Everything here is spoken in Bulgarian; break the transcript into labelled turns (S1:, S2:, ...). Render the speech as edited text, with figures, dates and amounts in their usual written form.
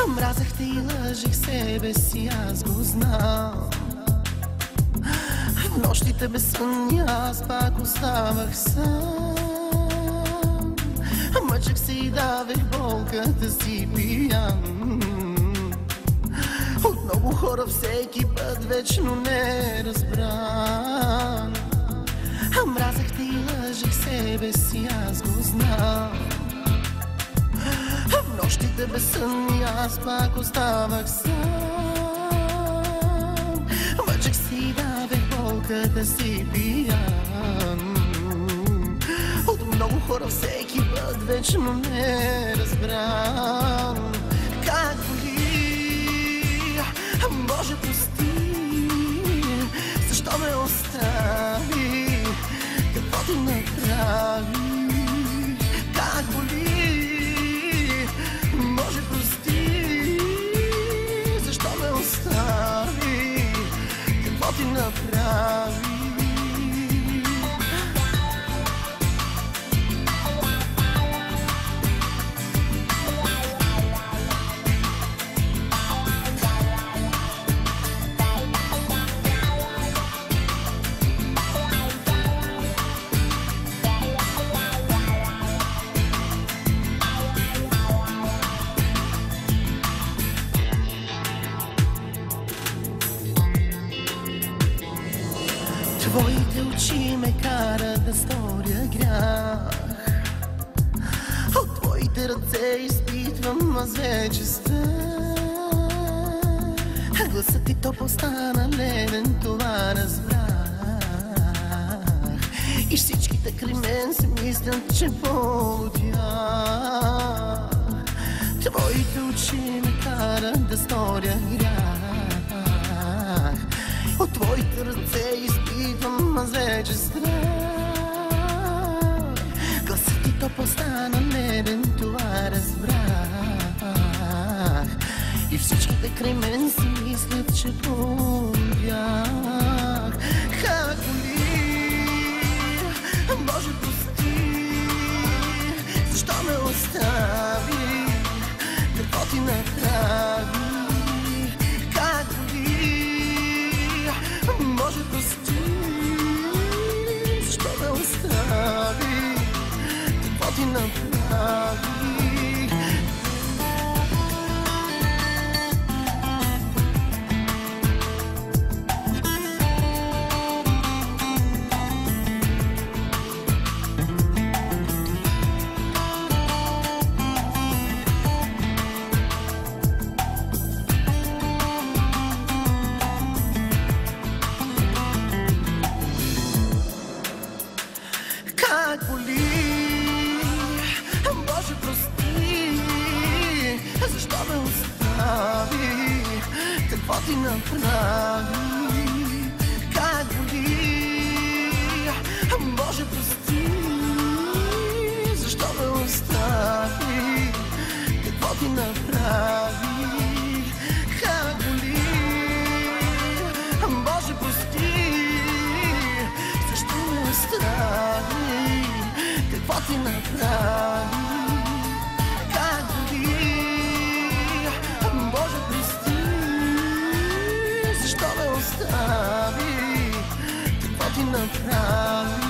S1: Мразех те и лъжих себе си, аз го знам. В нощите безсънни аз пак оставах сам. Мъчех се и давех болката си пиян. От много хора всеки път вечно не разбран. Мразех те и лъжих себе си, аз го знам. В нощите безсънни аз пак оставах сам. Мъчех се и давех болката си пиян. От много хора всеки път вечно не разбран. Как боли, Боже прости, защо ме остави, какво ти направи? Как боли, Боже прости, защо ме остави, какво ти направи? Твоите очи ме карат да сторя грях. От твоите ръце изпитвам аз вече страх. Гласът ти топ остана леден, това разбрах. И всичките край мен си мислят, че полудях. Твоите очи ме карат да сторя грях. От твоите ръце изпитвам аз вече страх. Гласът ти топ остана леден, това разбрах. И всичките край мен си мислят, че полудях. Как боли, Боже прости, защо ме остави, какво ти направи? Как боли, Боже прости, защо ме остави, какво ти направи? Как боли, Боже прости, защо ме остави, какво ти направи? Как боли, Боже прости, защо ме остави, какво ти направи? Как боли, Боже прости, защо ме остави, какво ти направи? Как боли, Боже прости, ти направи.